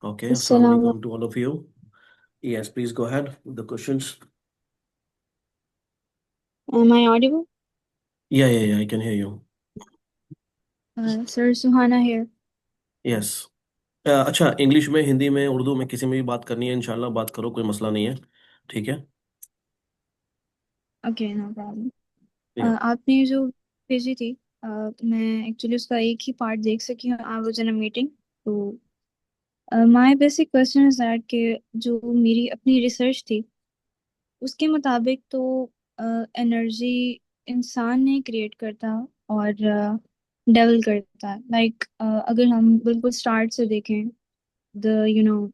Okay, Assalamu Assalamu alaikum to all of you. Yes, please go ahead with the questions. Am I audible? Yeah, I can hear you. Sir Suhana here. Yes. अच्छा, English में, हिंदी में, उर्दू में, किसी में भी बात करनी है, इंशाल्लाह बात करो, कोई मसला नहीं है। ठीक है। Okay, no problem. या आपने जो भेजी थी, मैं एक्चुअली उसका एक ही पार्ट देख सकी हूँ। I was in a meeting. तो my basic question is that कि जो मेरी अपनी रिसर्च थी उसके मुताबिक तो एनर्जी इंसान नहीं क्रिएट करता और डेवल करता है। लाइक अगर हम बिल्कुल स्टार्ट से देखें, द यू नो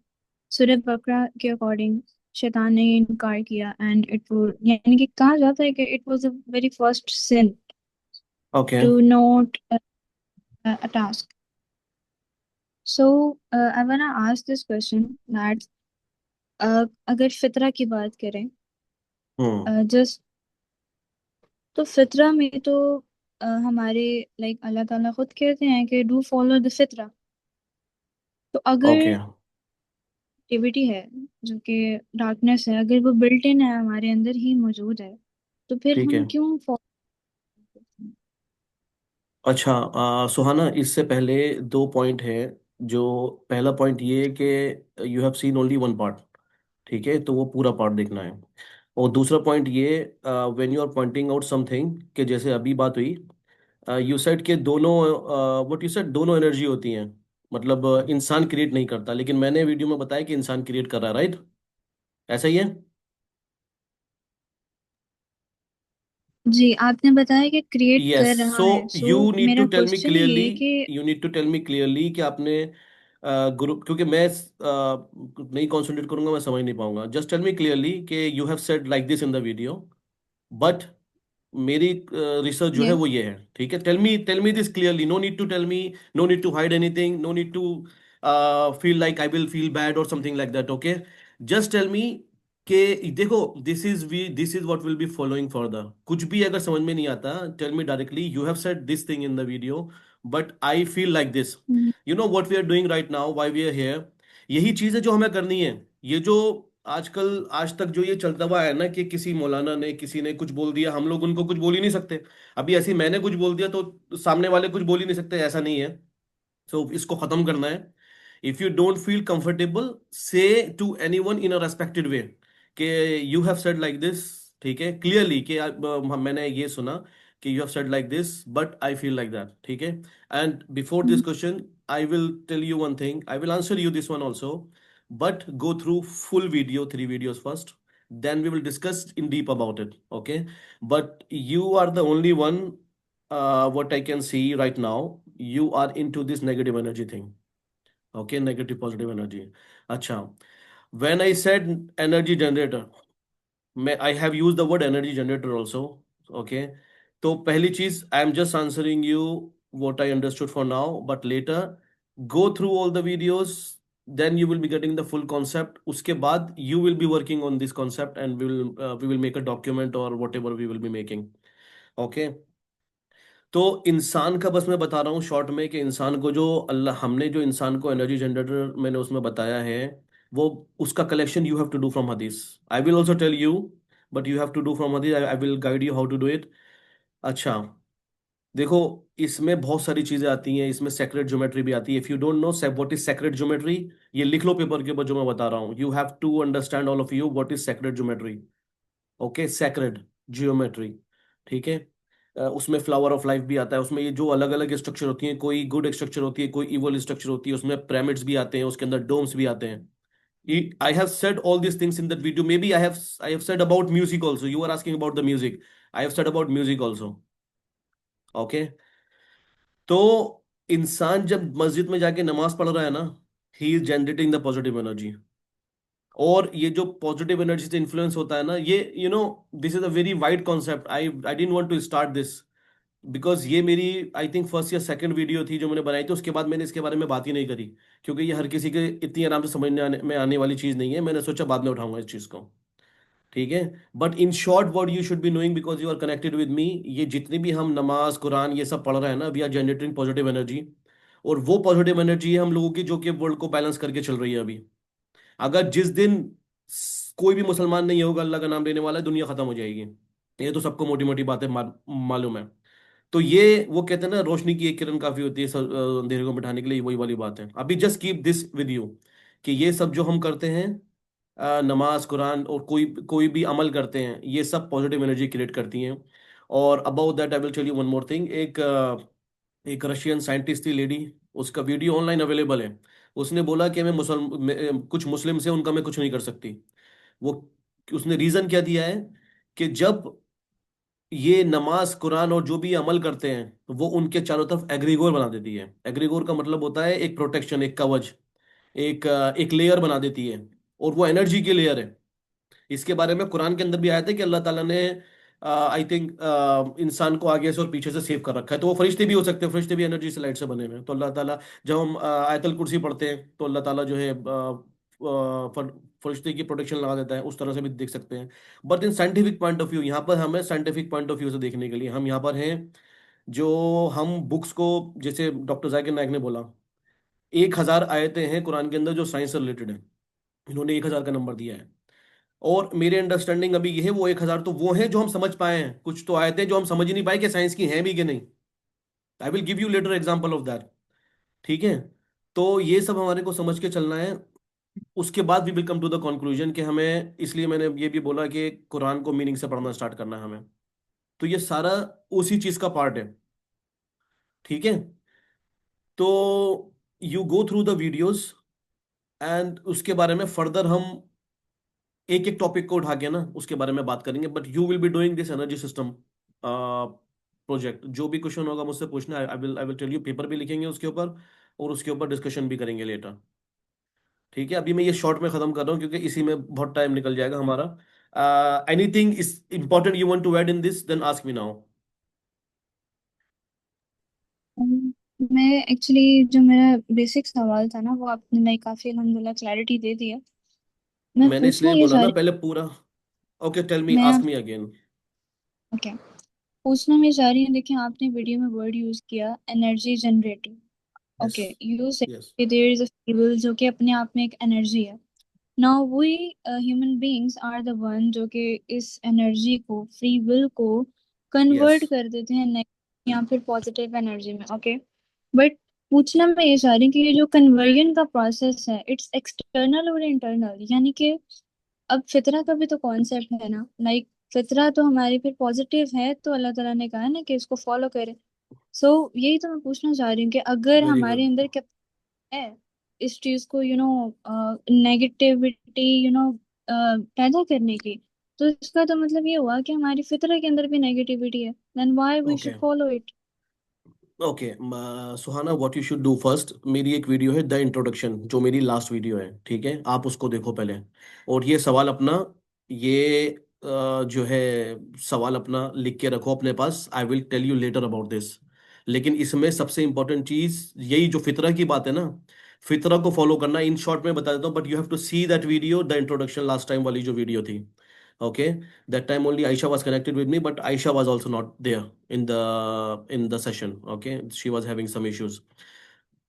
सूरह बकरा के अकॉर्डिंग शैतान ने ये इनकार किया एंड इट वो यानी कि कहा जाता है कि it was a very first sin okay. To note a task. So I wanna ask this question that अगर फितरा की बात करें, हम्म। जस्ट तो फितरा में तो हमारे लाइक अल्लाह ताला खुद कहते हैं कि डू फॉलो द फितरा। तो ओके। अगर एक्टिविटी है जो कि डार्कनेस है, अगर वो बिल्ट इन है, हमारे अंदर ही मौजूद है, तो फिर ठीक है। हम क्यों अच्छा, सुहाना, इससे पहले दो पॉइंट है। जो पहला पॉइंट ये है कि you have seen only one part. ठीक है, तो वो पूरा पार्ट देखना है। और दूसरा पॉइंट ये, when you are pointing out something, कि जैसे अभी बात हुई, यू सेड के दोनों, व्हाट यू सेड, दोनों एनर्जी होती हैं। मतलब इंसान क्रिएट नहीं करता, लेकिन मैंने वीडियो में बताया कि इंसान क्रिएट कर रहा है, राइट? ऐसा ही है। जी, आपने बताया कि क्रिएट यस। कर सो रहा है। यू सो नीड टू मेरा टेल मी क्वेश्चन क्लियरली, ये है कि you need to tell me clearly कि आपने ग्रुप, क्योंकि मैं नहीं कॉन्सेंट्रेट करूंगा, मैं समझ नहीं पाऊंगा। जस्ट टेल मी क्लियरली कि you have said like this in the video, but मेरी रिसर्च जो है यस। वो ये है। ठीक है, tell me this clearly, no need to tell me, no need to hide anything, no need to feel like I will feel bad और something like that. Okay, just tell me कि देखो, this is what will be following further. कुछ भी अगर समझ में नहीं आता, tell me directly, you have said this thing in the video, but I feel like this. You know what we are doing right now, why we are here. यही चीज है जो हमें करनी है। ये जो आजकल, आज तक जो ये चलता हुआ है ना, कि किसी मौलाना ने, किसी ने कुछ बोल दिया, हम लोग उनको कुछ बोल ही नहीं सकते। अभी ऐसे ही मैंने कुछ बोल दिया तो सामने वाले कुछ बोल ही नहीं सकते, ऐसा नहीं है। सो इसको खत्म करना है। If you don't feel comfortable, say to any one in a respected way कि you have said like this. ठीक है, क्लियरली कि मैंने ये सुना कि you have said like this, but I feel like that. ठीक है। And before this question, I will tell you one thing, I will answer you this one also, but go through full video, three videos first, then we will discuss in deep about it. Okay, but you are the only one, what I can see right now, you are into this negative energy thing. Okay, negative positive energy. Acha, when I said energy generator, मैं I have use the word energy generator also. Okay, तो पहली चीज, I am just answering you what I understood for now, but later go through all the videos, then you will be getting the full concept. उसके बाद you will be working on this concept and we will make a document और whatever we will be making. Okay, तो इंसान का बस मैं बता रहा हूँ शॉर्ट में कि इंसान को जो अल्लाह, हमने जो इंसान को एनर्जी जनरेटर मैंने उसमें बताया है, वो उसका collection you have to do from हदीस। I will also tell you, but you have to do from हदीस। I will guide you how to do it. अच्छा, देखो, इसमें बहुत सारी चीजें आती हैं, इसमें सेक्रेट ज्योमेट्री भी आती है। If you don't know what is secret geometry, ये लिख लो पेपर के ऊपर जो मैं बता रहा हूँ। You have to understand all of you what is secret geometry. Okay, sacred geometry. ठीक है। उसमें फ्लावर ऑफ लाइफ भी आता है, उसमें ये जो अलग अलग स्ट्रक्चर होती हैं, कोई गुड स्ट्रक्चर होती है, कोई इवल स्ट्रक्चर होती है, उसमें पिरामिड्स भी आते हैं, उसके अंदर डोम्स भी आते हैं। I have said all this things in that video. Maybe I have said about music also, you are asking about the music. I have said about music also. Okay, तो इंसान जब मस्जिद में जाके नमाज पढ़ रहा है ना, he is generating the positive energy. और ये जो पॉजिटिव एनर्जी से इन्फ्लुएंस होता है ना, ये this is a very wide concept. I didn't want to start this because ये मेरी, आई थिंक, फर्स्ट या सेकंड वीडियो थी जो मैंने बनाई थी। उसके बाद मैंने इसके बारे में बात ही नहीं करी, क्योंकि ये हर किसी के इतनी आराम से समझने आने वाली चीज़ नहीं है। मैंने सोचा बाद में उठाऊंगा इस चीज़ को। ठीक है। But in short, word you should be knowing, because you are connected with me, ये जितनी भी हम नमाज कुरान ये सब पढ़ रहे हैं ना, we are generating positive energy. और वो पॉजिटिव एनर्जी है हम लोगों की जो कि वर्ल्ड को बैलेंस करके चल रही है अभी। अगर जिस दिन कोई भी मुसलमान नहीं होगा अल्लाह का नाम लेने वाला, दुनिया खत्म हो जाएगी। ये तो सबको मोटी मोटी बातें मालूम है। तो ये वो कहते हैं ना, रोशनी की एक किरण काफी होती है अंधेरे को मिटाने के लिए, वही वाली बात है। अभी just keep this with you कि ये सब जो हम करते हैं, नमाज कुरान और कोई कोई भी अमल करते हैं, ये सब पॉजिटिव एनर्जी क्रिएट करती हैं। और about that I will tell you one more thing. एक रशियन साइंटिस्ट थी लेडी, उसका वीडियो ऑनलाइन अवेलेबल है। उसने बोला कि मैं कुछ मुस्लिम से उनका मैं कुछ नहीं कर सकती। वो उसने रीजन क्या दिया है कि जब ये नमाज कुरान और जो भी ये अमल करते हैं वो उनके चारों तरफ एग्रीगोर बना देती है। एग्रीगोर का मतलब होता है एक प्रोटेक्शन, एक कवच, एक लेयर बना देती है। और वो एनर्जी की लेयर है। इसके बारे में कुरान के अंदर भी आया था कि अल्लाह ताला ने आई थिंक इंसान को आगे से और पीछे से सेव कर रखा है। तो वो फरिश्ते भी हो सकते हैं, फरिश्ते भी एनर्जी से, लाइट से बने हुए हैं। तो अल्लाह ताला, जब हम आयतल कुर्सी पढ़ते हैं तो अल्लाह ताला जो है फरिश्ते की प्रोटेक्शन लगा देता है। उस तरह से भी देख सकते हैं। But in scientific point of view, यहाँ पर हमें साइंटिफिक पॉइंट ऑफ व्यू से देखने के लिए हम यहाँ पर हैं। जो हम बुक्स को, जैसे डॉक्टर जाकिर नायक ने बोला, 1,000 आयतें हैं कुरान के अंदर जो साइंस से रिलेटेड है। इन्होंने 1,000 का नंबर दिया है। और मेरे अंडरस्टैंडिंग अभी ये है, वो 1,000 तो वो हैं जो हम समझ पाए हैं, कुछ तो आयतें जो हम समझ ही नहीं पाए कि साइंस की हैं भी कि नहीं। आई will give you later example of that. ठीक है। तो ये सब हमारे को समझ के चलना है। उसके बाद we will come to the conclusion कि हमें, इसलिए मैंने ये भी बोला कि कुरान को मीनिंग से पढ़ना स्टार्ट करना है हमें। तो ये सारा उसी चीज का पार्ट है। ठीक है। तो you go through the videos and उसके बारे में फर्दर हम एक एक टॉपिक को उठा के ना उसके बारे में बात करेंगे। But you will be doing this energy system project. जो भी क्वेश्चन होगा मुझसे पूछना, I will tell you, paper भी लिखेंगे उसके ऊपर और उसके ऊपर डिस्कशन भी करेंगे लेटर। ठीक है। अभी मैं ये शॉर्ट में खत्म कर रहा हूँ क्योंकि इसी में बहुत टाइम निकल जाएगा हमारा। Anything is important you want to add in this, then ask me now. मैं एक्चुअली जो मेरा बेसिक सवाल था ना वो आपने लाइक काफी अल्हम्दुलिल्लाह क्लैरिटी दे दिया। मैं मैंने पूछना इसलिए ये बोला चाह ना रही पहले पूरा। ओके, टेल मी, मैं आस्क आप मी अगेन। ओके पूछना मैं चाह रही हूँ। देखिए आपने वीडियो में वर्ड यूज किया energy generator. Yes. Okay you say yes. There is a fuel जो कि अपने आप में एक एनर्जी है। Now we human beings are the one जो कि इस एनर्जी को फ्री विल को यस। कन्वर्ट कर देते हैं नेगेटिव या फिर पॉजिटिव एनर्जी में। ओके बट पूछना मैं ये चाह रही हूँ कि ये जो कन्वर्जन का प्रोसेस है इट्स एक्सटर्नल और इंटरनल, यानी कि अब फितरा का भी तो कॉन्सेप्ट है ना। लाइक फितरा तो हमारी फिर पॉजिटिव है तो अल्लाह ताला ने कहा ना कि इसको फॉलो करें। सो यही तो मैं पूछना चाह रही हूँ कि अगर वेरी हमारे गुड। अंदर क्या है इस चीज को नेगेटिविटी पैदा करने की, तो इसका तो मतलब ये हुआ कि हमारी फितरत के अंदर भी नेगेटिविटी है। Then why we should okay. Follow it. Okay Suhana, what you should do first, मेरी एक वीडियो है द इंट्रोडक्शन, जो मेरी लास्ट वीडियो है, ठीक है, आप उसको देखो पहले। और ये सवाल अपना, ये जो है सवाल अपना लिख के रखो अपने पास। I will tell you later about this. लेकिन इसमें सबसे इंपॉर्टेंट चीज यही जो फितरा की बात है ना, फितरा को फॉलो करना। इन शॉर्ट में बता देता हूँ, but you have to see that video, the introduction, last time वाली जो वीडियो थी। Okay, that time only Aisha was connected with me, but Aisha was also not there in the session. Okay, she was having some issues.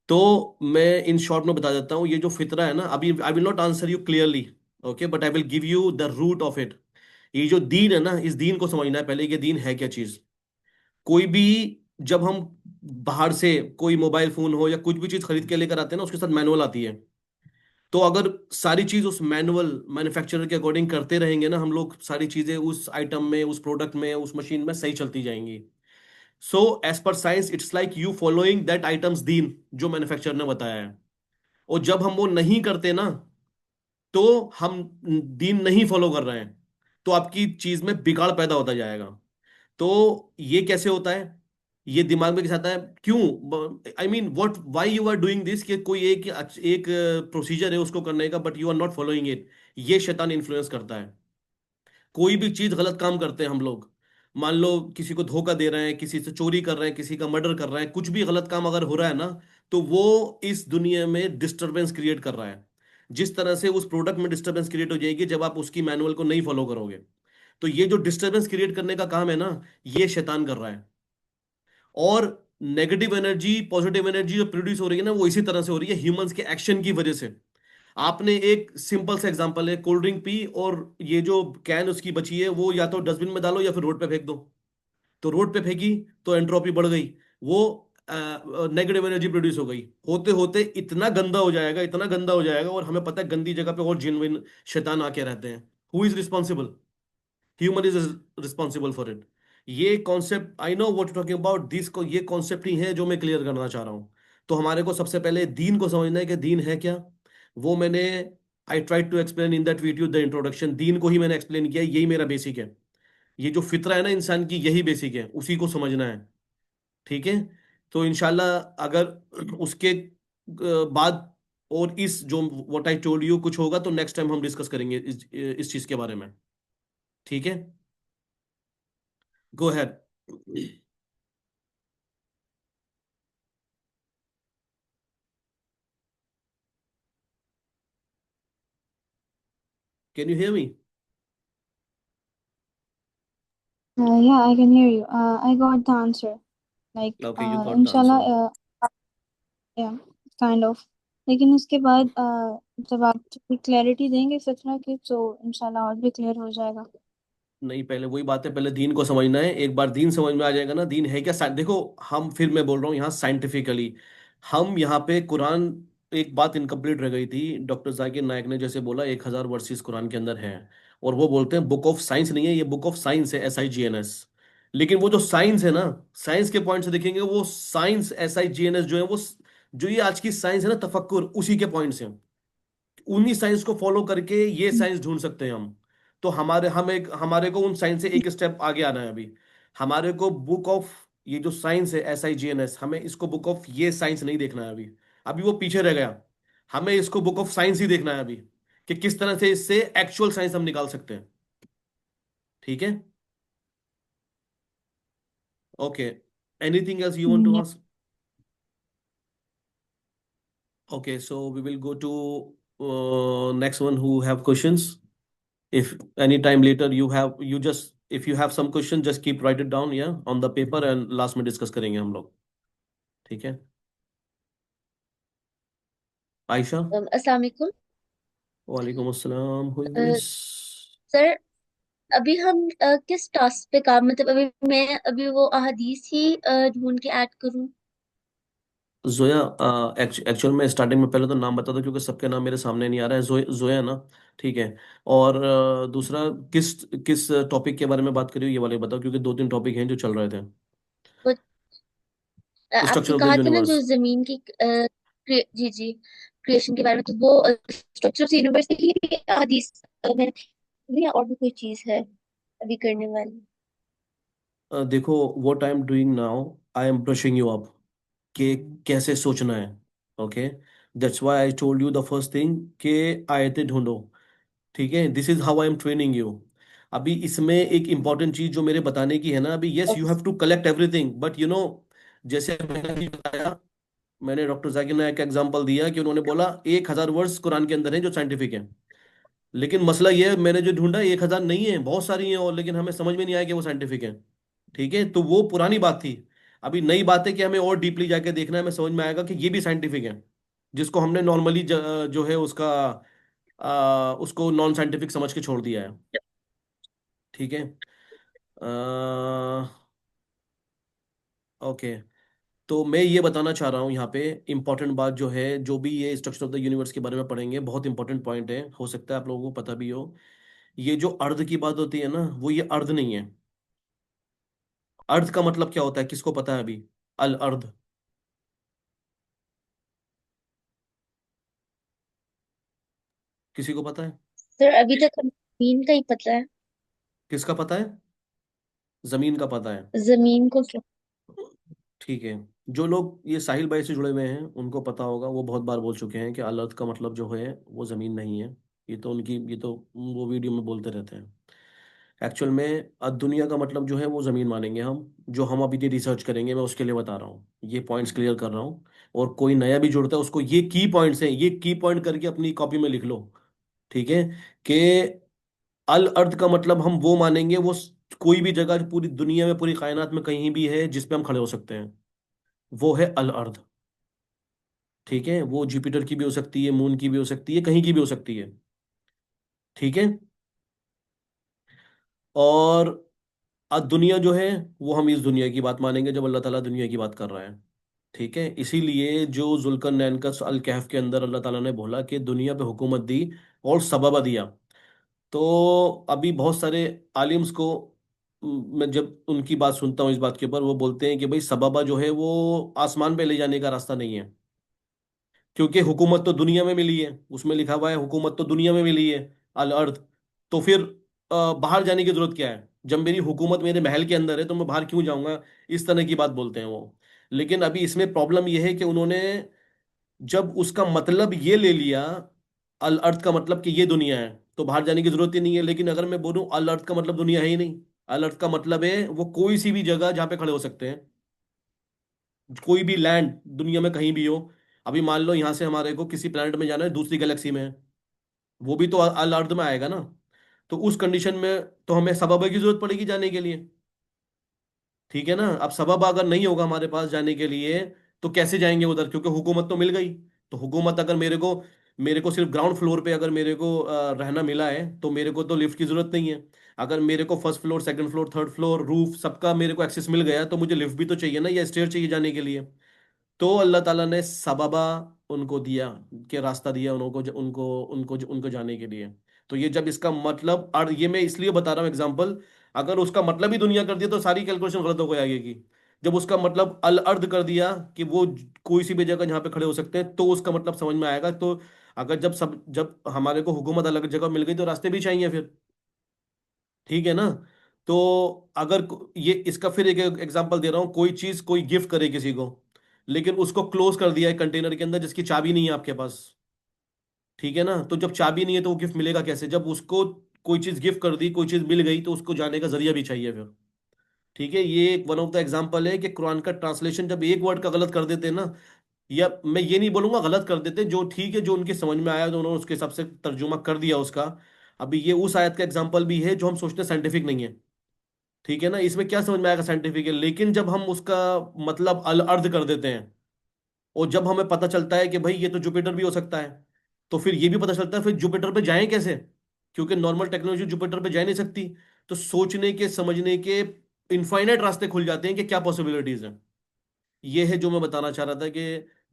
तो मैं in short में बता देता हूँ, ये जो फितरा है ना, अभी I will not answer you clearly, okay, but I will give you the root of it. ये जो दीन है ना, इस दीन को समझना है पहले कि दीन है क्या चीज। कोई भी, जब हम बाहर से कोई मोबाइल फोन हो या कुछ भी चीज खरीद के लेकर आते हैं ना, उसके साथ मैनुअल आती है। तो अगर सारी चीज उस मैनुअल मैन्युफैक्चरर के अकॉर्डिंग करते रहेंगे ना हम लोग, सारी चीजें उस आइटम में, उस प्रोडक्ट में, उस मशीन में सही चलती जाएंगी। So as per science it's like you following that items दीन जो मैन्युफैक्चरर ने बताया है। और जब हम वो नहीं करते ना, तो हम दीन नहीं फॉलो कर रहे हैं। तो आपकी चीज में बिगाड़ पैदा होता जाएगा। तो ये कैसे होता है, ये दिमाग में कैसे आता है, क्यों, I mean what, why you are doing this, कि कोई एक एक प्रोसीजर है उसको करने का, but you are not following it. ये शैतान इन्फ्लुएंस करता है। कोई भी चीज गलत काम करते हैं हम लोग, मान लो किसी को धोखा दे रहे हैं, किसी से चोरी कर रहे हैं, किसी का मर्डर कर रहे हैं, कुछ भी गलत काम अगर हो रहा है ना, तो वो इस दुनिया में डिस्टरबेंस क्रिएट कर रहा है। जिस तरह से उस प्रोडक्ट में डिस्टरबेंस क्रिएट हो जाएगी जब आप उसकी मैनुअल को नहीं फॉलो करोगे। तो ये जो डिस्टरबेंस क्रिएट करने का काम है ना, ये शैतान कर रहा है। और नेगेटिव एनर्जी पॉजिटिव एनर्जी जो प्रोड्यूस हो रही है ना, वो इसी तरह से हो रही है, ह्यूमंस के एक्शन की वजह से। आपने एक सिंपल सा एग्जांपल है, कोल्ड ड्रिंक पी और ये जो कैन उसकी बची है वो या तो डस्टबिन में डालो या फिर रोड पे फेंक दो। तो रोड पे फेंकी तो एंट्रोपी बढ़ गई, वो नेगेटिव एनर्जी प्रोड्यूस हो गई। होते होते इतना गंदा हो जाएगा, इतना गंदा हो जाएगा, और हमें पता है गंदी जगह पे और जिनविन शैतान आके रहते हैं। Who is responsible? Human is responsible for it. ये concept I know what talking about this को, ये कॉन्सेप्ट ही है जो मैं क्लियर करना चाह रहा हूँ। तो हमारे को सबसे पहले दीन को समझना है कि दीन है क्या। वो मैंने I try to explain in that video the introduction, दीन को ही मैंने एक्सप्लेन किया, यही मेरा बेसिक है। ये जो फितरा है ना इंसान की, यही बेसिक है, उसी को समझना है। ठीक है। तो इंशाल्लाह अगर उसके बाद और इस जो व्हाट आई टोल्ड यू कुछ होगा तो नेक्स्ट टाइम हम डिस्कस करेंगे इस चीज के बारे में। ठीक है। Go head. Can you hear me? Yeah, I can hear you. I got the answer. Like, okay, you got the inshallah, answer. yeah, kind of. लेकिन उसके बाद जब आप क्लैरिटी देंगे फितना की, तो इंशाल्लाह और भी क्लियर हो जाएगा। नहीं, पहले वही बात है, पहले दीन को समझना है। एक बार दीन समझ में आ जाएगा ना, दीन है क्या देखो, हम फिर मैं बोल रहा हूँ यहाँ साइंटिफिकली, हम यहाँ पे कुरान, एक बात इनकम्प्लीट रह गई थी, डॉक्टर जाकिर नायक ने जैसे बोला 1,000 वर्सेस कुरान के अंदर हैं, और वो बोलते हैं बुक ऑफ साइंस नहीं है, ये बुक ऑफ साइंस है, SIGNS। लेकिन वो जो साइंस है ना, साइंस के पॉइंट से देखेंगे, वो साइंस SIGNS जो है वो जो ये आज की साइंस है ना, तफक्कुर, उसी के पॉइंट्स हैं। उन्हीं साइंस को फॉलो करके ये साइंस ढूंढ सकते हैं हम। तो हमारे को उन साइंस से एक स्टेप आगे आना है अभी। हमारे को बुक ऑफ, ये जो साइंस है SIGNS, हमें इसको बुक ऑफ ये साइंस नहीं देखना है अभी। अभी वो पीछे रह गया। हमें इसको बुक ऑफ साइंस ही देखना है अभी, कि किस तरह से इससे एक्चुअल साइंस हम निकाल सकते हैं। ठीक है। Okay. Anything else you want to Yeah. Ask? Okay, so we will go to next one who have questions. If any time later you just, if you have some question, just keep write it down, yeah, on the paper, and last में discuss करेंगे हम लोग। ठीक है। आयशा। अस्सलाम वालेकुम। वालेकुम अस्सलाम, who is a, this? Sir, अभी हम किस टास्क पे काम, मतलब अभी मैं अभी वो अहादीस ही ढूंढ के ऐड करूं? जोया, एक्चुअल में स्टार्टिंग में पहले तो नाम बता दो, क्योंकि सबके नाम मेरे सामने नहीं आ रहा है। जोया ना? ठीक है। और दूसरा, किस किस टॉपिक के बारे में बात करी हो, ये वाले बताओ, क्योंकि 2-3 टॉपिक हैं जो चल रहे थे। वो स्ट्रक्चर आपने ऑफ द कहा था ना यूनिवर्स। जो जमीन की जी जी, क्रिएशन के बारे में, तो वो स्ट्रक्चर ऑफ यूनिवर्स की अहादीस में या और भी कोई चीज है अभी करने वाली? देखो, what I am doing now, I am brushing you up कि कैसे सोचना है। Okay. That's why I told you the first thing कि आयतें ढूंढो। ठीक है, this is how I am training you. अभी इसमें एक इंपॉर्टेंट चीज जो मेरे बताने की है ना, अभी yes you have to collect everything, but you know, जैसे मैंने अभी बताया, मैंने डॉक्टर जाकिर नायक का एग्जांपल दिया कि उन्होंने बोला 1,000 वर्ड्स कुरान के अंदर है जो साइंटिफिक है। लेकिन मसला ये है, मैंने जो ढूंढा 1,000 नहीं है, बहुत सारी हैं, और लेकिन हमें समझ में नहीं आया कि वो साइंटिफिक है। ठीक है, तो वो पुरानी बात थी। अभी नई बात है कि हमें और डीपली जाके देखना है, हमें समझ में आएगा कि ये भी साइंटिफिक है, जिसको हमने नॉर्मली जो है उसका उसको नॉन साइंटिफिक समझ के छोड़ दिया है। ठीक है। ओके। तो मैं ये बताना चाह रहा हूँ यहाँ पे, इंपॉर्टेंट बात जो है, जो भी ये स्ट्रक्चर ऑफ द यूनिवर्स के बारे में पढ़ेंगे, बहुत इंपॉर्टेंट पॉइंट है, हो सकता है आप लोगों को पता भी हो। ये जो अर्ध की बात होती है ना, वो ये अर्ध नहीं है। अर्ध का मतलब क्या होता है, किसको पता है अभी? अल अर्ध, किसी को पता है? सर, अभी तक हमें जमीन का ही पता है। किसका पता है? जमीन का पता है। जमीन को क्या? ठीक है। जो लोग ये साहिल भाई से जुड़े हुए हैं उनको पता होगा, वो बहुत बार बोल चुके हैं कि अल अर्थ का मतलब जो है वो जमीन नहीं है। ये तो वो वीडियो में बोलते रहते हैं। एक्चुअल में दुनिया का मतलब जो है वो जमीन मानेंगे हम, जो हम अभी ये रिसर्च करेंगे, मैं उसके लिए बता रहा हूँ, ये पॉइंट्स क्लियर कर रहा हूँ। और कोई नया भी जुड़ता है उसको ये की पॉइंट्स हैं, ये की पॉइंट करके अपनी कॉपी में लिख लो। ठीक है। कि अल अर्थ का मतलब हम वो मानेंगे, कोई भी जगह पूरी दुनिया में, पूरी कायनात में कहीं भी है जिस पे हम खड़े हो सकते हैं। वो है अल अर्द। ठीक है, वो जुपिटर की भी हो सकती है, मून की भी हो सकती है, कहीं की भी हो सकती है। ठीक है। और दुनिया जो है, वो हम इस दुनिया की बात मानेंगे जब अल्लाह ताला दुनिया की बात कर रहा है। ठीक है, इसीलिए जो जुल्करनैन का अल कहफ के अंदर अल्लाह ताला ने बोला कि दुनिया पे हुकूमत दी और सबब दिया। तो अभी बहुत सारे आलिम्स को मैं जब उनकी बात सुनता हूँ इस बात के ऊपर, वो बोलते हैं कि भाई सबबा जो है वो आसमान पे ले जाने का रास्ता नहीं है, क्योंकि हुकूमत तो दुनिया में मिली है, उसमें लिखा हुआ है हुकूमत तो दुनिया में मिली है, अल अर्थ। तो फिर बाहर जाने की जरूरत क्या है? जब मेरी हुकूमत मेरे महल के अंदर है तो मैं बाहर क्यों जाऊंगा? इस तरह की बात बोलते हैं वो। लेकिन अभी इसमें प्रॉब्लम यह है कि उन्होंने जब उसका मतलब ये ले लिया, अल अर्थ का मतलब कि ये दुनिया है, तो बाहर जाने की जरूरत ही नहीं है। लेकिन अगर मैं बोलूं अल अर्थ का मतलब दुनिया है ही नहीं, अल अर्थ का मतलब है वो कोई सी भी जगह जहां पे खड़े हो सकते हैं, कोई भी लैंड दुनिया में कहीं भी हो। अभी मान लो यहाँ से हमारे को किसी प्लेनेट में जाना है, दूसरी गैलेक्सी में है, वो भी तो अल अर्थ में आएगा ना। तो उस कंडीशन में तो हमें सबब की जरूरत पड़ेगी जाने के लिए। ठीक है ना? अब सबब अगर नहीं होगा हमारे पास जाने के लिए, तो कैसे जाएंगे उधर? क्योंकि हुकूमत तो मिल गई। तो हुकूमत अगर मेरे को सिर्फ ग्राउंड फ्लोर पे अगर मेरे को रहना मिला है, तो मेरे को तो लिफ्ट की जरूरत नहीं है। अगर मेरे को first floor, second floor, third floor, roof सबका मेरे को एक्सेस मिल गया, तो मुझे लिफ्ट भी तो चाहिए ना, या स्टेयर चाहिए जाने के लिए। तो अल्लाह ताला ने सबबा उनको दिया, कि रास्ता दिया उनको, उनको जाने के लिए। तो ये जब इसका मतलब, और ये मैं इसलिए बता रहा हूँ एग्जांपल, अगर उसका मतलब ही दुनिया कर दिया तो सारी कैलकुलेशन गलत हो गई आगे की। जब उसका मतलब अल अर्द कर दिया कि वो कोई सी भी जगह जहाँ पे खड़े हो सकते हैं, तो उसका मतलब समझ में आएगा। तो अगर जब हमारे को हुकूमत अलग जगह मिल गई, तो रास्ते भी चाहिए फिर। ठीक है ना? तो अगर ये इसका फिर एक एग्जांपल दे रहा हूँ, कोई चीज कोई गिफ्ट करे किसी को, लेकिन उसको क्लोज कर दिया है कंटेनर के अंदर जिसकी चाबी नहीं है आपके पास। ठीक है ना? तो जब चाबी नहीं है तो वो गिफ्ट मिलेगा कैसे? जब उसको कोई चीज गिफ्ट कर दी, कोई चीज मिल गई, तो उसको जाने का जरिया भी चाहिए फिर। ठीक है, ये एक वन ऑफ द एग्जांपल है कि कुरान का ट्रांसलेशन जब एक वर्ड का गलत कर देते हैं ना, या मैं ये नहीं बोलूंगा गलत कर देते, जो ठीक है, जो उनके समझ में आया तो उन्होंने उसके हिसाब से तर्जुमा कर दिया उसका। अभी ये उस आयत का एग्जांपल भी है जो हम सोचते हैं साइंटिफिक नहीं है। ठीक है ना? इसमें क्या समझ में आएगा साइंटिफिक है, लेकिन जब हम उसका मतलब अल अर्ध कर देते हैं, और जब हमें पता चलता है कि भाई ये तो जुपिटर भी हो सकता है, तो फिर ये भी पता चलता है फिर जुपिटर पे जाएं कैसे, क्योंकि नॉर्मल टेक्नोलॉजी जुपिटर पे जा नहीं सकती। तो सोचने के, समझने के इनफाइनाइट रास्ते खुल जाते हैं कि क्या पॉसिबिलिटीज हैं। ये है जो मैं बताना चाह रहा था कि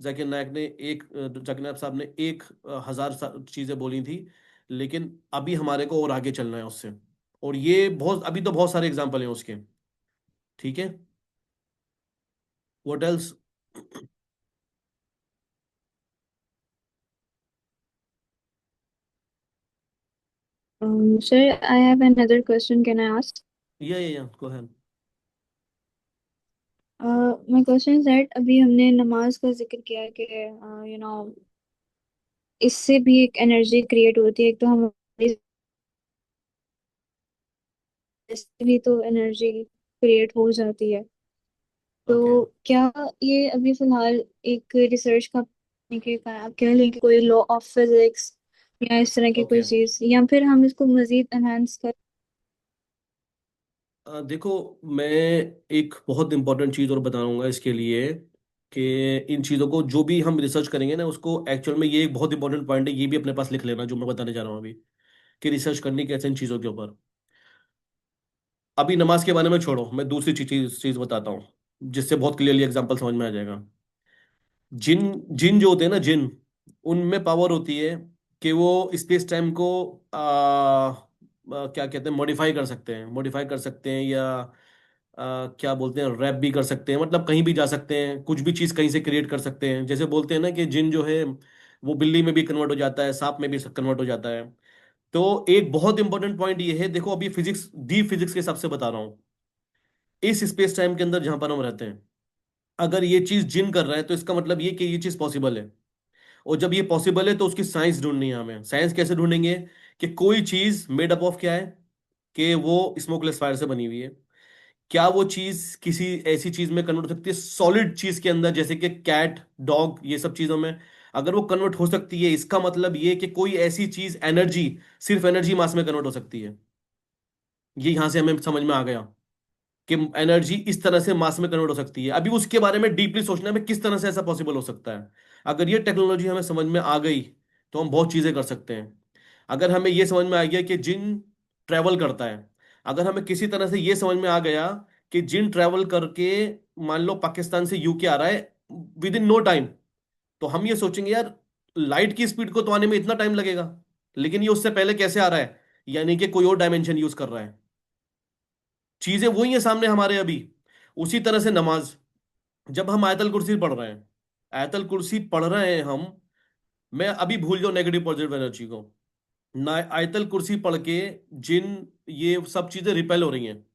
जाकिर नायक साहब ने 1,000 चीजें बोली थी, लेकिन अभी हमारे को और आगे चलना है उससे। और ये बहुत, अभी तो बहुत सारे एग्जाम्पल हैं उसके। ठीक है। What else? Sir, I have another question. Can I ask? या go ahead. My question is that अभी हमने नमाज का जिक्र किया कि इससे भी एक एनर्जी क्रिएट होती है, एक तो हमारी से भी तो एनर्जी क्रिएट हो जाती है। ओके। तो क्या ये अभी फिलहाल एक रिसर्च का आप कह लें कि कोई लॉ ऑफ फिजिक्स या इस तरह की कोई ओके। चीज, या फिर हम इसको मजीद एनहांस कर। देखो, मैं एक बहुत इंपॉर्टेंट चीज़ और बताऊंगा इसके लिए, कि इन चीज़ों को जो भी हम रिसर्च करेंगे ना, उसको एक्चुअल में, ये एक बहुत इंपॉर्टेंट पॉइंट है, ये भी अपने पास लिख लेना जो मैं बताने जा रहा हूँ अभी, कि रिसर्च करनी कैसे इन चीज़ों के ऊपर। अभी नमाज के बारे में छोड़ो, मैं दूसरी चीज़ बताता हूँ, जिससे बहुत क्लियरली एग्जांपल समझ में आ जाएगा। जिन जिन जो होते हैं ना, जिन, उनमें पावर होती है कि वो स्पेस टाइम को क्या कहते हैं, मॉडिफाई कर सकते हैं, या क्या बोलते हैं, रैप भी कर सकते हैं, मतलब कहीं भी जा सकते हैं, कुछ भी चीज़ कहीं से क्रिएट कर सकते हैं। जैसे बोलते हैं ना कि जिन जो है वो बिल्ली में भी कन्वर्ट हो जाता है, सांप में भी कन्वर्ट हो जाता है। तो एक बहुत इंपॉर्टेंट पॉइंट ये है, देखो अभी फिजिक्स, डी फिजिक्स के हिसाब से बता रहा हूँ, इस स्पेस टाइम के अंदर जहां पर हम रहते हैं, अगर ये चीज जिन कर रहा है, तो इसका मतलब ये कि ये चीज पॉसिबल है। और जब ये पॉसिबल है, तो उसकी साइंस ढूंढनी है हमें। साइंस कैसे ढूंढेंगे? कि कोई चीज मेड अप ऑफ क्या है, कि वो स्मोकलेस फायर से बनी हुई है। क्या वो चीज किसी ऐसी चीज में कन्वर्ट हो सकती है, सॉलिड चीज के अंदर, जैसे कि कैट, डॉग, ये सब चीजों में? अगर वो कन्वर्ट हो सकती है, इसका मतलब ये कि कोई ऐसी चीज एनर्जी, सिर्फ एनर्जी मास में कन्वर्ट हो सकती है। ये यहां से हमें समझ में आ गया कि एनर्जी इस तरह से मास में कन्वर्ट हो सकती है। अभी उसके बारे में डीपली सोचना है किस तरह से ऐसा पॉसिबल हो सकता है। अगर ये टेक्नोलॉजी हमें समझ में आ गई तो हम बहुत चीजें कर सकते हैं। अगर हमें ये समझ में आ गया कि जिन ट्रैवल करता है, अगर हमें किसी तरह से ये समझ में आ गया कि जिन ट्रैवल करके मान लो पाकिस्तान से यूके आ रहा है विद इन नो टाइम, तो हम ये सोचेंगे यार लाइट की स्पीड को तो आने में इतना टाइम लगेगा, लेकिन ये उससे पहले कैसे आ रहा है, यानी कि कोई और डायमेंशन यूज कर रहा है। चीजें वही है सामने हमारे अभी। उसी तरह से नमाज, जब हम आयतल कुर्सी पढ़ रहे हैं, आयतल कुर्सी पढ़ रहे हैं हम, मैं अभी भूल जाओ नेगेटिव पॉजिटिव एनर्जी को, ना आयतल कुर्सी पढ़ के जिन ये सब चीजें रिपेल हो रही हैं,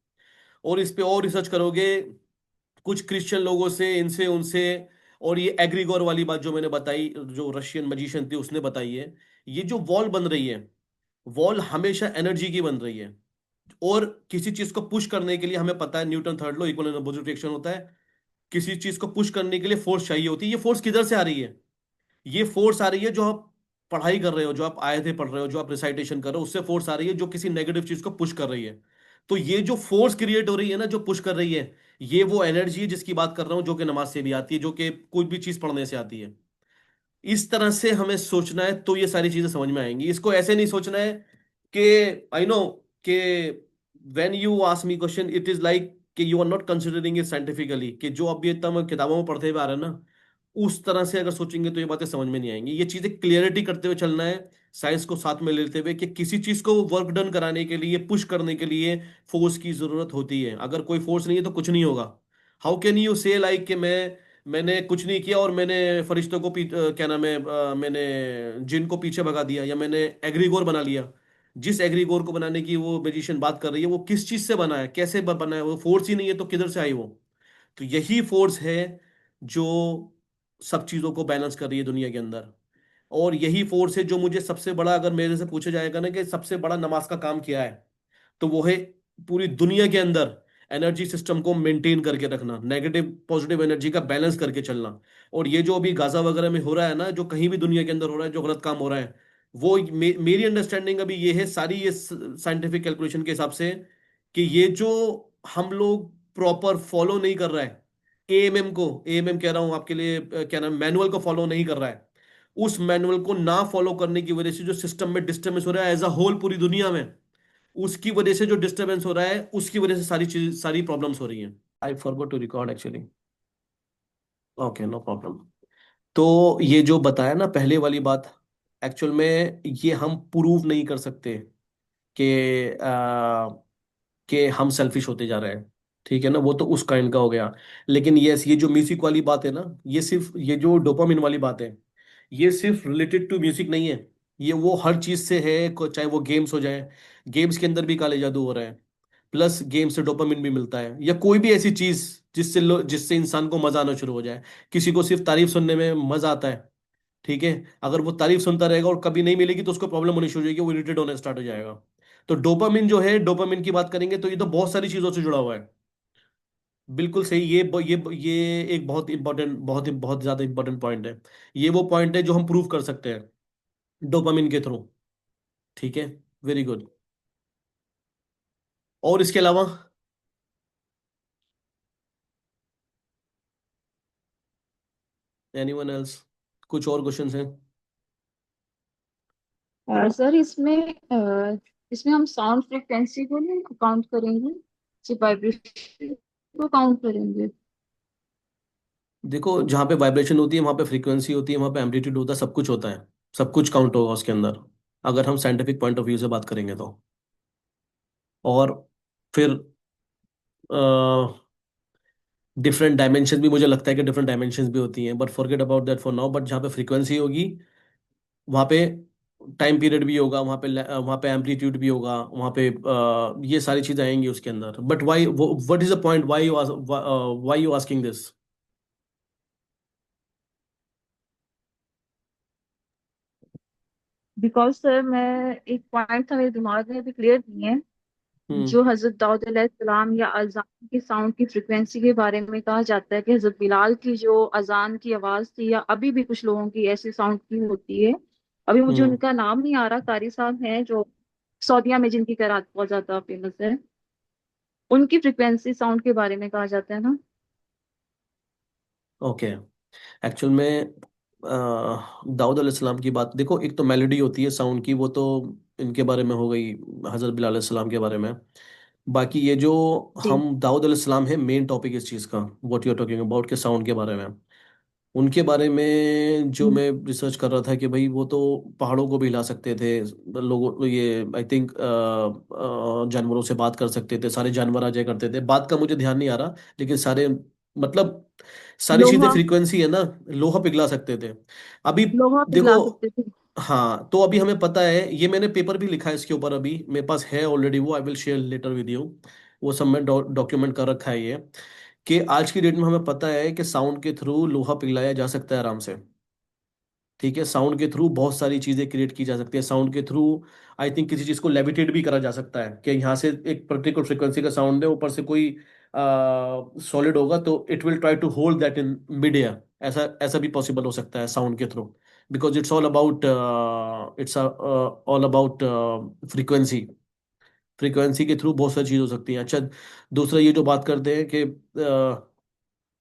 और इस पे और रिसर्च करोगे कुछ क्रिश्चियन लोगों से, इनसे उनसे, और ये एग्रीगोर वाली बात जो मैंने बताई, जो रशियन मजिशियन थी उसने बताई है, ये जो वॉल बन रही है, वॉल हमेशा एनर्जी की बन रही है। और किसी चीज को पुश करने के लिए हमें पता है Newton third law, equal and opposite reaction होता है। किसी चीज को पुश करने के लिए फोर्स चाहिए होती है। ये फोर्स किधर से आ रही है? ये फोर्स आ रही है जो आप पढ़ाई कर रहे हो, जो आप आयतें पढ़ रहे हो, जो आप रिसाइटेशन कर रहे हो, उससे फोर्स आ रही है जो किसी नेगेटिव चीज को पुश कर रही है। तो ये जो फोर्स क्रिएट हो रही है ना, जो पुश कर रही है, ये वो एनर्जी है जिसकी बात कर रहा हूं, जो कि नमाज से भी आती है, जो कि कोई भी चीज पढ़ने से आती है। इस तरह से हमें सोचना है तो ये सारी चीजें समझ में आएंगी। इसको ऐसे नहीं सोचना है कि आई नो कि when you ask me question it is like कि you are not considering it scientifically, कि जो अब ये तम किताबों में पढ़ते हुए आ रहे हैं ना, उस तरह से अगर सोचेंगे तो ये बातें समझ में नहीं आएंगी। ये चीजें क्लियरिटी करते हुए चलना है, साइंस को साथ में लेते हुए, कि किसी चीज को वर्क डन कराने के लिए, पुश करने के लिए फोर्स की जरूरत होती है। अगर कोई फोर्स नहीं है तो कुछ नहीं होगा। हाउ कैन यू से लाइक कि मैंने कुछ नहीं किया और मैंने फरिश्तों को क्या नाम है, मैंने जिन को पीछे भगा दिया, या मैंने एग्रीगोर बना लिया। जिस एग्रीगोर को बनाने की वो मैजिशियन बात कर रही है, वो किस चीज से बना है, कैसे बना है? वो फोर्स ही नहीं है तो किधर से आई वो? तो यही फोर्स है जो सब चीजों को बैलेंस कर रही है दुनिया के अंदर। और यही फोर्स है जो मुझे सबसे बड़ा, अगर मेरे से पूछा जाएगा ना कि सबसे बड़ा नमाज का काम क्या है, तो वो है पूरी दुनिया के अंदर एनर्जी सिस्टम को मेंटेन करके रखना, नेगेटिव पॉजिटिव एनर्जी का बैलेंस करके चलना। और ये जो अभी गाजा वगैरह में हो रहा है ना, जो कहीं भी दुनिया के अंदर हो रहा है, जो गलत काम हो रहा है, वो मेरी अंडरस्टैंडिंग अभी ये है, सारी ये साइंटिफिक कैलकुलेशन के हिसाब से, कि ये जो हम लोग प्रॉपर फॉलो नहीं कर रहा है, एएमएम को, एएमएम कह रहा हूं आपके लिए, क्या नाम, मैनुअल को फॉलो नहीं कर रहा है, उस मैनुअल को ना फॉलो करने की वजह से जो सिस्टम में डिस्टर्बेंस हो रहा है एज अ होल पूरी दुनिया में, उसकी वजह से जो डिस्टरबेंस हो रहा है, उसकी वजह से सारी चीज, सारी प्रॉब्लम्स हो रही हैं। I forgot to record actually. Okay, no problem. तो ये जो बताया ना पहले वाली बात, एक्चुअल में ये हम प्रूव नहीं कर सकते कि कि हम सेल्फिश होते जा रहे हैं। ठीक है ना, वो तो उस काइंड का हो गया। लेकिन ये जो म्यूजिक वाली बात है ना, ये सिर्फ ये जो डोपामिन वाली बात है, ये सिर्फ रिलेटेड टू म्यूजिक नहीं है। ये वो हर चीज से है, चाहे वो गेम्स हो जाए, गेम्स के अंदर भी काले जादू हो रहा है, प्लस गेम से डोपामिन भी मिलता है, या कोई भी ऐसी चीज जिससे इंसान को मजा आना शुरू हो जाए। किसी को सिर्फ तारीफ सुनने में मजा आता है, ठीक है, अगर वो तारीफ सुनता रहेगा और कभी नहीं मिलेगी तो उसको प्रॉब्लम होनी शुरू हो जाएगी, वो इरिटेट होने स्टार्ट हो जाएगा। तो डोपामिन जो है, डोपामिन की बात करेंगे तो ये तो बहुत सारी चीजों से जुड़ा हुआ है। बिल्कुल सही। ये एक बहुत इंपॉर्टेंट, बहुत ज्यादा इंपॉर्टेंट पॉइंट है। ये वो पॉइंट है जो हम प्रूव कर सकते हैं डोपामिन के थ्रू। ठीक है, वेरी गुड। और इसके अलावा एनीवन एल्स, कुछ और क्वेश्चंस हैं? सर इसमें हम साउंड फ्रिक्वेंसी को नहीं काउंट करेंगे, सिर्फ वाइब्रेशन को काउंट करेंगे? देखो, जहाँ पे वाइब्रेशन होती है वहाँ पे फ्रीक्वेंसी होती है, वहाँ पे एम्पलीट्यूड होता है, सब कुछ होता है, सब कुछ काउंट होगा उसके अंदर, अगर हम साइंटिफिक पॉइंट ऑफ व्यू से बात करेंगे तो। और फिर डिफरेंट डायमेंशन भी, मुझे लगता है कि डिफरेंट डायमेंशन भी होती हैं, but forget about that for now. But जहाँ पे फ्रीक्वेंसी होगी वहाँ पे टाइम पीरियड भी होगा, वहाँ पे एम्पलीट्यूड भी होगा, वहाँ पे ये सारी चीज़ें आएंगी उसके अंदर। But why, what is the point, why you asking this? Because sir मैं एक पॉइंट था मेरे दिमाग में, अभी क्लियर नहीं है। हम्म। जो हजरत दाऊद अलैहिस्सलाम या अजान की साउंड की फ्रिक्वेंसी के बारे में कहा जाता है कि हजरत बिलाल की जो अजान की आवाज थी, या अभी भी कुछ लोगों की ऐसी साउंड की होती है, अभी मुझे हम्म। उनका नाम नहीं आ रहा, कारी साहब हैं जो सऊदीया में जिनकी करात बहुत ज्यादा फेमस है। उनकी फ्रिक्वेंसी साउंड के बारे में कहा जाता है ना। ओके। एक्चुअल में दाऊद अलैहिस्सलाम की बात देखो, एक तो मेलोडी होती है साउंड की, वो तो इनके बारे में हो गई, हज़रत बिलाल अलैहिस्सलाम के बारे में। बाकी ये जो जी। हम दाऊद अलैहिस्सलाम है, मेन टॉपिक इस चीज़ का what you are talking about के साउंड के बारे में, उनके बारे में जो हम्म। मैं रिसर्च कर रहा था कि भाई वो तो पहाड़ों को भी हिला सकते थे, लोगों ये आई थिंक जानवरों से बात कर सकते थे, सारे जानवर आ जाया करते थे, बात का मुझे ध्यान नहीं आ रहा, लेकिन सारे मतलब सारी चीजें, लोहा। फ्रीक्वेंसी है ना, लोहा पिघला सकते थे। अभी लोहा देखो, पिघला सकते थे। हाँ तो अभी हमें पता है, ये मैंने पेपर भी लिखा है इसके ऊपर, अभी मेरे पास है ऑलरेडी, वो I will share later with you, वो सब मैं डॉक्यूमेंट कर रखा है ये, कि आज की डेट में हमें पता है कि साउंड के थ्रू लोहा पिघलाया जा सकता है आराम से। ठीक है, साउंड के थ्रू बहुत सारी चीजें क्रिएट की जा सकती है, साउंड के थ्रू आई थिंक किसी चीज को लेविटेट भी करा जा सकता है, कि यहाँ से एक पर्टिकुलर फ्रिक्वेंसी का साउंड है, ऊपर से कोई सॉलिड होगा तो it will try to hold that in mid air, ऐसा ऐसा भी पॉसिबल हो सकता है साउंड के through, because it's all about frequency. Frequency के थ्रू बहुत सारी चीज़ हो सकती है। अच्छा, दूसरा ये जो बात करते हैं कि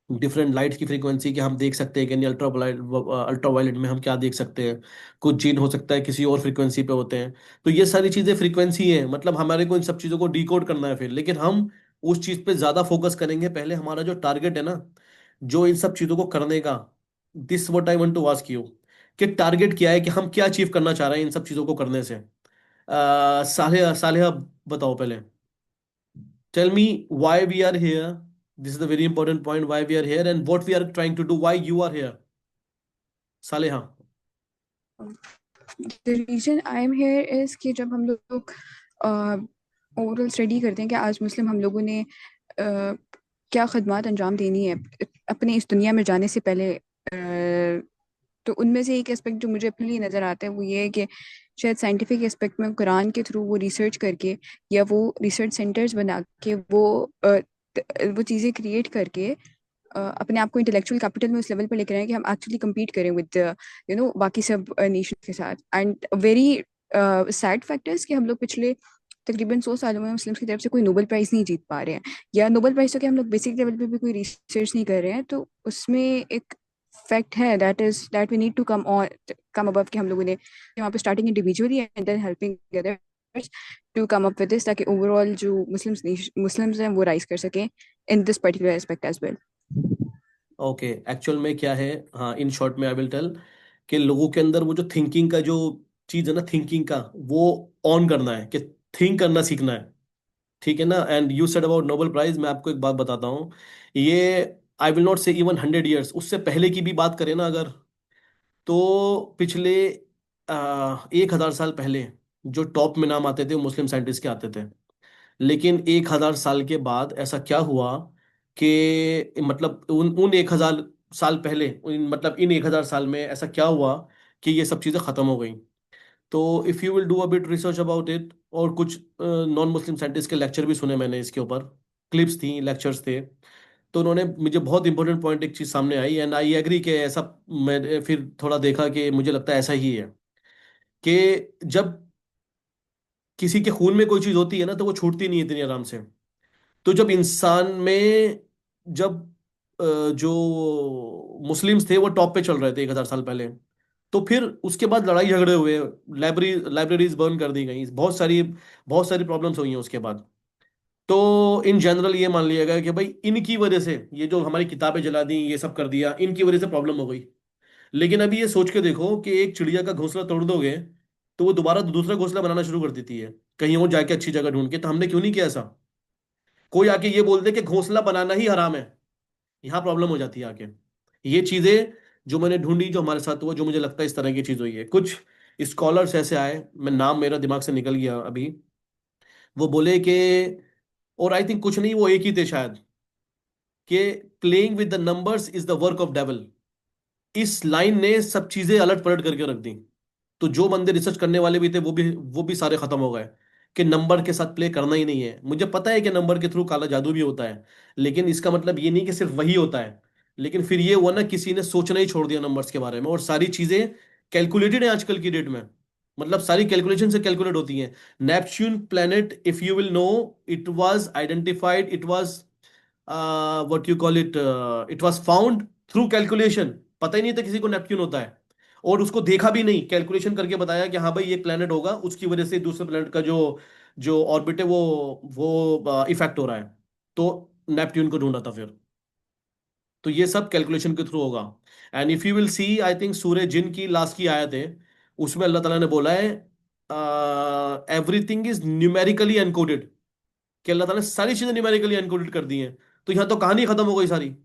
डिफरेंट लाइट की फ्रीक्वेंसी कि हम देख सकते हैं कि नहीं, अल्ट्रा वायलेट में हम क्या देख सकते हैं, कुछ जीन हो सकता है किसी और फ्रीक्वेंसी पे होते हैं, तो ये सारी चीज़ें फ्रीक्वेंसी है, मतलब हमारे को इन सब चीज़ों को डिकोड करना है फिर, लेकिन हम उस चीज़ पे ज़्यादा फोकस करेंगे, पहले हमारा जो टारगेट है ना, जो इन सब चीज़ों को करने का, this what I want to ask you, कि टारगेट क्या है, कि हम क्या अचीव करना चाह रहे हैं इन सब चीज़ों को करने से। सालेहा सालेहा बताओ पहले, tell me why we are here, this is the very important point, why we are here and what we are trying to do, why you are here, Saleha. The reason I'm here is कि जब हम लोग overall study करते हैं कि आज मुस्लिम हम लोगों ने क्या खदमात अंजाम देनी है अपने इस दुनिया में जाने से पहले, तो उनमें से एक एस्पेक्ट जो मुझे अपने लिए नज़र आता है वो ये है कि शायद साइंटिफिक एस्पेक्ट में कुरान के थ्रू वो रिसर्च करके या वो रिसर्च सेंटर्स बना के वो चीज़ें क्रिएट करके अपने आप को इंटेलेक्चुअल कैपिटल में उस लेवल पर लेकर आए कि हम एक्चुअली compete करें विद बाकी सब नेशन के साथ। एंड वेरी सैड फैक्टर्स कि हम लोग पिछले तकरीबन 100 सालों में मुस्लिम्स की तरफ से कोई नोबेल प्राइज़ नहीं जीत पा रहे हैं, या नोबेल प्राइज़ तो कि हम लोग बेसिक लेवल पे भी कोई रिसर्च नहीं कर रहे हैं, तो उसमें एक फैक्ट है that we need to come above कि हम लोगों ने वहाँ पे starting individually and then helping others to come up with this, ताकि ओवरऑल जो मुस्लिम्स हैं वो राइज कर सकें in this particular aspect as well. Okay, actual में क्या है, हाँ इन शॉर्ट में आई विल टेल, कि लोगों के अंदर वो जो थिंकिंग का जो चीज़ है ना, थिंकिंग का वो ऑन करना है, कि थिंक करना सीखना है। ठीक है ना, and you said about Nobel prize, मैं आपको एक बात बताता हूँ, ये I will not say even 100 years, उससे पहले की भी बात करें ना अगर, तो पिछले 1,000 साल पहले जो टॉप में नाम आते थे वो मुस्लिम साइंटिस्ट के आते थे, लेकिन 1,000 साल के बाद ऐसा क्या हुआ कि मतलब उन 1,000 साल पहले, मतलब इन 1,000 साल में ऐसा क्या हुआ कि ये सब चीज़ें ख़त्म हो गई। तो if you will do a bit research about it, और कुछ नॉन मुस्लिम साइंटिस्ट के लेक्चर भी सुने मैंने इसके ऊपर, क्लिप्स थी, लेक्चर्स थे, तो उन्होंने मुझे बहुत इंपॉर्टेंट पॉइंट एक चीज़ सामने आई, एंड आई एग्री कि ऐसा, मैं फिर थोड़ा देखा कि मुझे लगता है ऐसा ही है, कि जब किसी के खून में कोई चीज़ होती है ना तो वो छूटती नहीं है इतनी आराम से। तो जब इंसान में, जब जो मुस्लिम्स थे वो टॉप पे चल रहे थे 1,000 साल पहले, तो फिर उसके बाद लड़ाई झगड़े हुए, लाइब्रेरीज बर्न कर दी गई, बहुत सारी प्रॉब्लम्स हुई हैं उसके बाद। तो इन जनरल ये मान लिया गया कि भाई इनकी वजह से, ये जो हमारी किताबें जला दी, ये सब कर दिया, इनकी वजह से प्रॉब्लम हो गई। लेकिन अभी ये सोच के देखो कि एक चिड़िया का घोंसला तोड़ दोगे तो वो दोबारा दूसरा घोंसला बनाना शुरू कर देती है, कहीं और जाके अच्छी जगह ढूंढ के, तो हमने क्यों नहीं किया ऐसा? कोई आके ये बोल दे कि घोंसला बनाना ही हराम है, यहाँ प्रॉब्लम हो जाती है आके। ये चीजें जो मैंने ढूंढी, जो हमारे साथ हुआ, जो मुझे लगता है इस तरह की चीज हुई है, कुछ स्कॉलर्स ऐसे आए, मैं नाम मेरा दिमाग से निकल गया अभी, वो बोले कि, और आई थिंक कुछ नहीं, वो एक ही थे शायद, कि playing with the numbers is the work of devil. इस लाइन ने सब चीजें अलट पलट करके रख दी। तो जो बंदे रिसर्च करने वाले भी थे वो भी सारे खत्म हो गए, कि नंबर के साथ प्ले करना ही नहीं है। मुझे पता है कि नंबर के थ्रू काला जादू भी होता है, लेकिन इसका मतलब ये नहीं कि सिर्फ वही होता है। लेकिन फिर ये हुआ ना, किसी ने सोचना ही छोड़ दिया नंबर्स के बारे में, और सारी चीजें कैलकुलेटेड है आजकल की डेट में। मतलब सारी कैलकुलेशन से कैलकुलेट होती हैं। Neptune planet, if you will know, it was identified, it was what you call it, it was found through calculation. पता ही नहीं था किसी को नेपच्यून होता है, और उसको देखा भी नहीं, कैलकुलेशन करके बताया कि हाँ भाई ये प्लैनेट होगा, उसकी वजह से दूसरे प्लैनेट का जो जो ऑर्बिट है वो इफेक्ट हो रहा है, तो नेपट्यून को ढूंढा था फिर। तो ये सब कैलकुलेशन के थ्रू होगा। And if you will see, I think सूर्य जिन की लास्ट की आयत है, उसमें अल्लाह ताला ने बोला है एवरीथिंग इज न्यूमेरिकली एनकोडेड, कि अल्लाह ताला ने सारी चीजें न्यूमेरिकली एनकोडेड कर दी हैं। तो यहाँ तो कहानी खत्म हो गई सारी।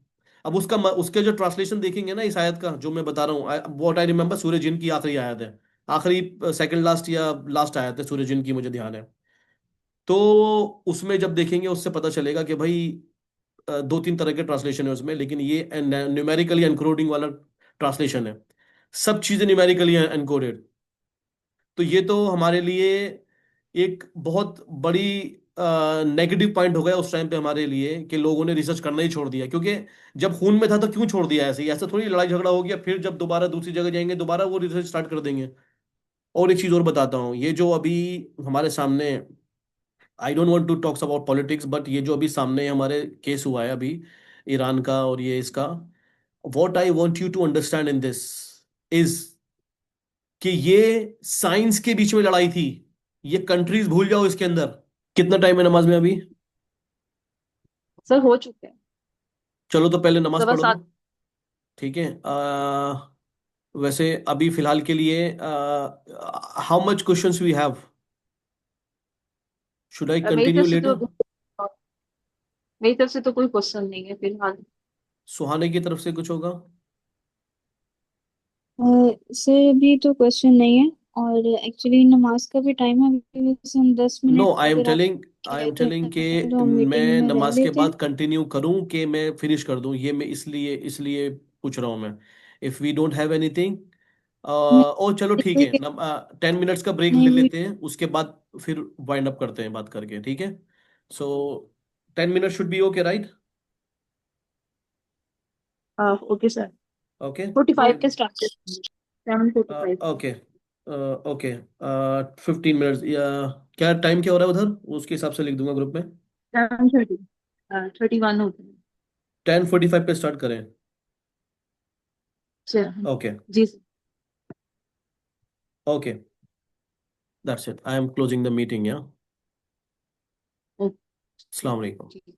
अब उसके जो ट्रांसलेशन देखेंगे ना इस आयत का, जो मैं बता रहा हूँ, व्हाट आई रिमेंबर, सूर्य जिन की आखिरी आयत है, आखिरी सेकंड लास्ट या लास्ट आयत है सूर्य जिन की, मुझे ध्यान है। तो उसमें जब देखेंगे उससे पता चलेगा कि भाई दो तीन तरह के ट्रांसलेशन है उसमें, लेकिन ये न्यूमेरिकली एनकोडिंग वाला ट्रांसलेशन है, सब चीजें न्यूमेरिकली एनकोडेड। तो ये तो हमारे लिए एक बहुत बड़ी नेगेटिव पॉइंट हो गया उस टाइम पे हमारे लिए, कि लोगों ने रिसर्च करना ही छोड़ दिया। क्योंकि जब खून में था तो क्यों छोड़ दिया ऐसे ही? ऐसा थोड़ी लड़ाई झगड़ा हो गया फिर जब दोबारा दूसरी जगह जाएंगे दोबारा वो रिसर्च स्टार्ट कर देंगे। और एक चीज और बताता हूँ, ये जो अभी हमारे सामने, I don't want to talks about politics, but ये जो अभी सामने हमारे केस हुआ है अभी ईरान का और ये इसका, what I want you to understand in this is कि ये साइंस के बीच में लड़ाई थी। ये कंट्रीज भूल जाओ इसके अंदर। कितना टाइम है नमाज में अभी? सर हो चुके हैं। चलो तो पहले नमाज सवा पढ़ लो। सात। ठीक है। वैसे अभी फिलहाल के लिए how much questions we have? Should I मेरी कंटिन्यू तरफ से तो लेटर? मेरी तरफ से तो कोई क्वेश्चन नहीं है फिलहाल। सुहाने की तरफ से कुछ होगा? सर अभी तो क्वेश्चन नहीं है, और एक्चुअली नमाज का भी टाइम है अभी, वैसे हम 10 मिनट नो, आई एम अगर आप टेलिंग, कह आई रहे एम टेलिंग कि थे तो हम मीटिंग मैं में रह नमाज के लेते हैं। बाद कंटिन्यू करूं कि मैं फिनिश कर दूं, ये मैं इसलिए पूछ रहा हूं मैं। If we don't have anything, ओ चलो ठीक है, 10 मिनट्स का ब्रेक ले नहीं, लेते हैं, उसके बाद फिर वाइंड अप करते हैं बात करके, ठीक है? सो 10 minute should be okay, right? Okay sir. Okay. 45 के स्टार्ट करते हैं। 7:45। ओके। ओके। 15 मिनट्स या क्या टाइम क्या हो रहा है उधर, उसके हिसाब से लिख दूंगा ग्रुप में। 7:30। 31 होते हैं। 10:45 पे स्टार्ट करें। चल। ओके। जी sir. Okay, that's it, I am closing the meeting, yeah? Okay. अस्सलाम वालेकुम। ठीक।